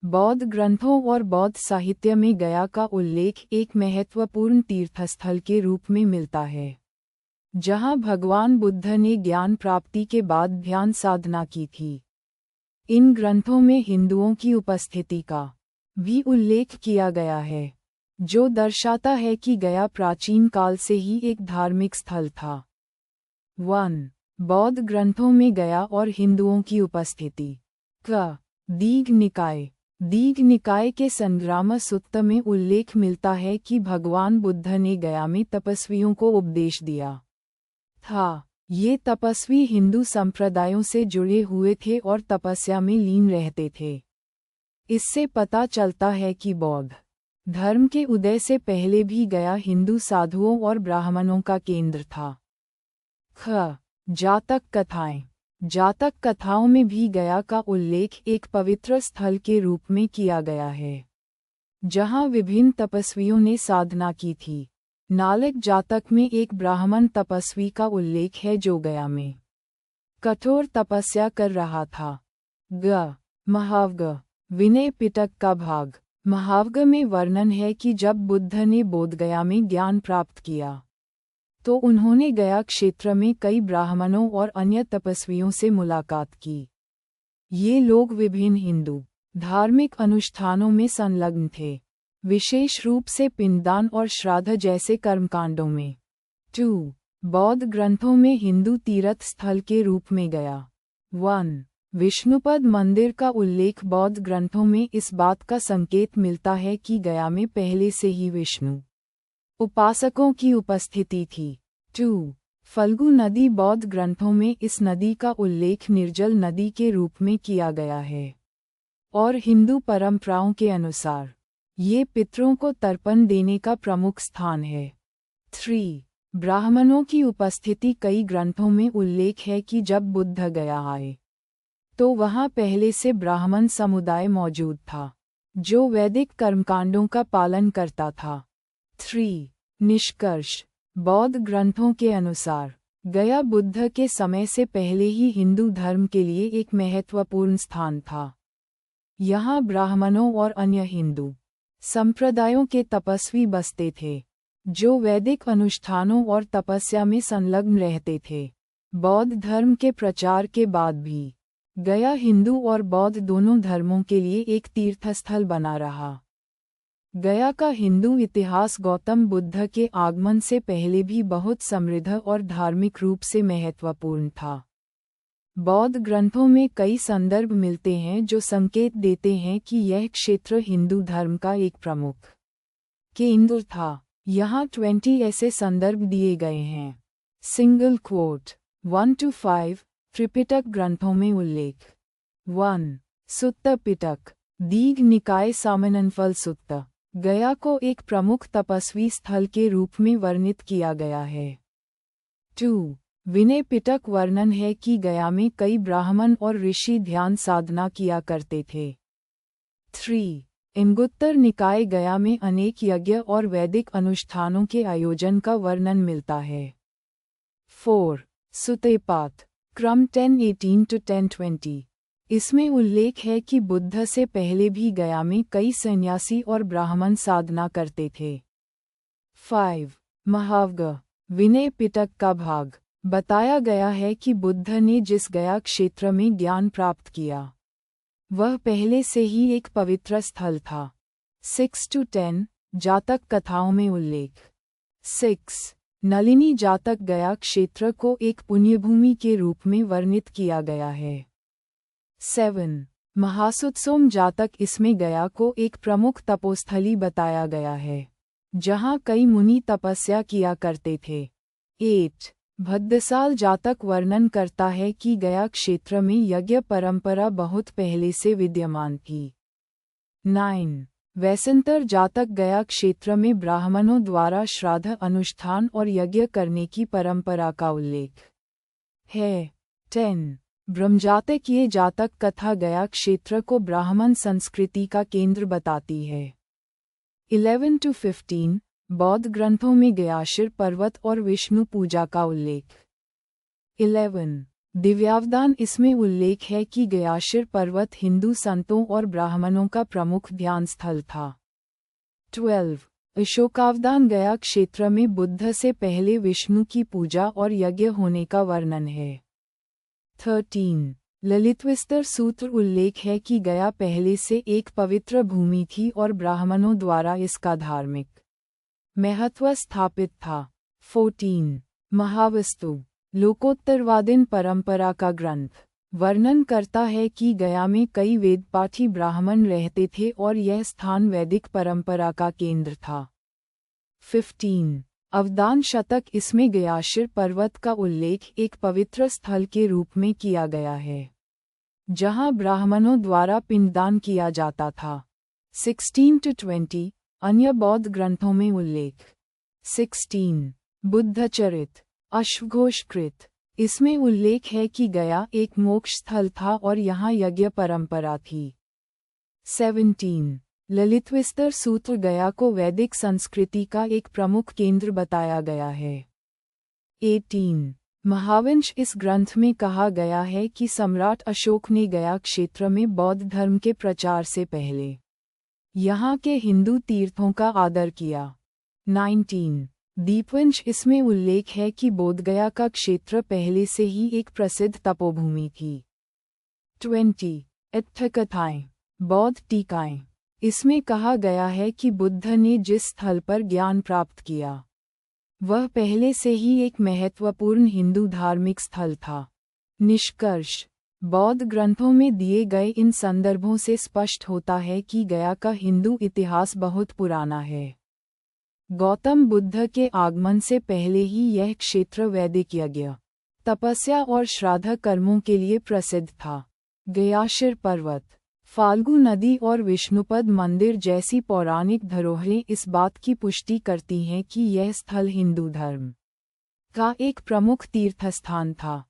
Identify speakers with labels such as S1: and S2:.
S1: बौद्ध ग्रंथों और बौद्ध साहित्य में गया का उल्लेख एक महत्वपूर्ण तीर्थस्थल के रूप में मिलता है, जहां भगवान बुद्ध ने ज्ञान प्राप्ति के बाद ध्यान साधना की थी। इन ग्रंथों में हिंदुओं की उपस्थिति का भी उल्लेख किया गया है, जो दर्शाता है कि गया प्राचीन काल से ही एक धार्मिक स्थल था। 1. बौद्ध ग्रंथों में गया और हिंदुओं की उपस्थिति। क. दीघ निकाय। दीघ निकाय के संग्राम सूत्र में उल्लेख मिलता है कि भगवान बुद्ध ने गया में तपस्वियों को उपदेश दिया था। ये तपस्वी हिंदू संप्रदायों से जुड़े हुए थे और तपस्या में लीन रहते थे। इससे पता चलता है कि बौद्ध धर्म के उदय से पहले भी गया हिंदू साधुओं और ब्राह्मणों का केंद्र था। ख. जातक कथाएं। जातक कथाओं में भी गया का उल्लेख एक पवित्र स्थल के रूप में किया गया है, जहां विभिन्न तपस्वियों ने साधना की थी। नालक जातक में एक ब्राह्मण तपस्वी का उल्लेख है जो गया में कठोर तपस्या कर रहा था। ग. महावग। विनय पिटक का भाग। महावग में वर्णन है कि जब बुद्ध ने बोधगया में ज्ञान प्राप्त किया, तो उन्होंने गया क्षेत्र में कई ब्राह्मणों और अन्य तपस्वियों से मुलाकात की। ये लोग विभिन्न हिंदू धार्मिक अनुष्ठानों में संलग्न थे, विशेष रूप से पिंडदान और श्राद्ध जैसे कर्मकांडों में। 2. बौद्ध ग्रंथों में हिंदू तीर्थ स्थल के रूप में गया। 1. विष्णुपद मंदिर का उल्लेख बौद्ध ग्रंथों में इस बात का संकेत मिलता है कि गया में पहले से ही विष्णु उपासकों की उपस्थिति थी। 2. फल्गु नदी। बौद्ध ग्रंथों में इस नदी का उल्लेख निर्जल नदी के रूप में किया गया है, और हिंदू परंपराओं के अनुसार ये पितरों को तर्पण देने का प्रमुख स्थान है। 3. ब्राह्मणों की उपस्थिति। कई ग्रंथों में उल्लेख है कि जब बुद्ध गया आए, तो वहां पहले से ब्राह्मण समुदाय मौजूद था, जो वैदिक कर्मकांडों का पालन करता था। 3. निष्कर्ष। बौद्ध ग्रंथों के अनुसार गया बुद्ध के समय से पहले ही हिंदू धर्म के लिए एक महत्वपूर्ण स्थान था। यहाँ ब्राह्मणों और अन्य हिंदू संप्रदायों के तपस्वी बसते थे, जो वैदिक अनुष्ठानों और तपस्या में संलग्न रहते थे। बौद्ध धर्म के प्रचार के बाद भी गया हिंदू और बौद्ध दोनों धर्मों के लिए एक तीर्थस्थल बना रहा। गया का हिंदू इतिहास गौतम बुद्ध के आगमन से पहले भी बहुत समृद्ध और धार्मिक रूप से महत्वपूर्ण था। बौद्ध ग्रंथों में कई संदर्भ मिलते हैं जो संकेत देते हैं कि यह क्षेत्र हिंदू धर्म का एक प्रमुख केंद्र था। यहाँ 20 ऐसे संदर्भ दिए गए हैं। Single quote. 1-5 त्रिपिटक ग्रंथों में उल्लेख। 1. सुत्त पिटक। दीघ निकाय सामननफल सुत्त। गया को एक प्रमुख तपस्वी स्थल के रूप में वर्णित किया गया है। 2. विनय पिटक। वर्णन है कि गया में कई ब्राह्मण और ऋषि ध्यान साधना किया करते थे। 3. इंगुत्तर निकाय। गया में अनेक यज्ञ और वैदिक अनुष्ठानों के आयोजन का वर्णन मिलता है। 4. सुतेपात। क्रम 1018-1020। इसमें उल्लेख है कि बुद्ध से पहले भी गया में कई सन्यासी और ब्राह्मण साधना करते थे। 5. महावग। विनय पिटक का भाग। बताया गया है कि बुद्ध ने जिस गया क्षेत्र में ज्ञान प्राप्त किया, वह पहले से ही एक पवित्र स्थल था। 6-10 जातक कथाओं में उल्लेख। 6. नलिनी जातक। गया क्षेत्र को एक पुण्यभूमि के रूप में वर्णित किया गया है। 7. महासुत्सोम जातक। इसमें गया को एक प्रमुख तपोस्थली बताया गया है, जहां कई मुनि तपस्या किया करते थे। 8. भद्रसाल जातक। वर्णन करता है कि गया क्षेत्र में यज्ञ परंपरा बहुत पहले से विद्यमान थी। 9. वैसंतर जातक। गया क्षेत्र में ब्राह्मणों द्वारा श्राद्ध अनुष्ठान और यज्ञ करने की परंपरा का उल्लेख है। 10. ब्रह्मजातक। ये जातक कथा गया क्षेत्र को ब्राह्मण संस्कृति का केंद्र बताती है। 11-15 बौद्ध ग्रंथों में गयाशिर पर्वत और विष्णु पूजा का उल्लेख। 11. दिव्यावदान इसमें उल्लेख है कि गयाशिर पर्वत हिंदू संतों और ब्राह्मणों का प्रमुख ध्यान स्थल था। 12. अशोकावदान गया क्षेत्र में बुद्ध से पहले विष्णु की पूजा और यज्ञ होने का वर्णन है। 13. ललितविस्तर सूत्र उल्लेख है कि गया पहले से एक पवित्र भूमि थी और ब्राह्मणों द्वारा इसका धार्मिक महत्व स्थापित था। 14. महावस्तु लोकोत्तरवादीन परंपरा का ग्रंथ वर्णन करता है कि गया में कई वेदपाठी ब्राह्मण रहते थे और यह स्थान वैदिक परंपरा का केंद्र था। 15. अवदान शतक इसमें गयाशिर पर्वत का उल्लेख एक पवित्र स्थल के रूप में किया गया है, जहां ब्राह्मणों द्वारा पिंडदान किया जाता था। 16-20 अन्य बौद्ध ग्रंथों में उल्लेख। 16. बुद्धचरित अश्वघोषकृत इसमें उल्लेख है कि गया एक मोक्ष स्थल था और यहाँ यज्ञ परंपरा थी। 17. ललितविस्तर सूत्र गया को वैदिक संस्कृति का एक प्रमुख केंद्र बताया गया है। 18. महावंश इस ग्रंथ में कहा गया है कि सम्राट अशोक ने गया क्षेत्र में बौद्ध धर्म के प्रचार से पहले यहाँ के हिंदू तीर्थों का आदर किया। 19. दीपवंश इसमें उल्लेख है कि बोधगया का क्षेत्र पहले से ही एक प्रसिद्ध तपोभूमि थी। 20. अट्ठकथाएं बौद्ध टीकाएं इसमें कहा गया है कि बुद्ध ने जिस स्थल पर ज्ञान प्राप्त किया वह पहले से ही एक महत्वपूर्ण हिंदू धार्मिक स्थल था। निष्कर्ष बौद्ध ग्रंथों में दिए गए इन संदर्भों से स्पष्ट होता है कि गया का हिंदू इतिहास बहुत पुराना है। गौतम बुद्ध के आगमन से पहले ही यह क्षेत्र वैदिक यज्ञ, तपस्या और श्राद्ध कर्मों के लिए प्रसिद्ध था। गयाशिर पर्वत, फाल्गु नदी और विष्णुपद मंदिर जैसी पौराणिक धरोहरें इस बात की पुष्टि करती हैं कि यह स्थल हिंदू धर्म का एक प्रमुख तीर्थस्थान था।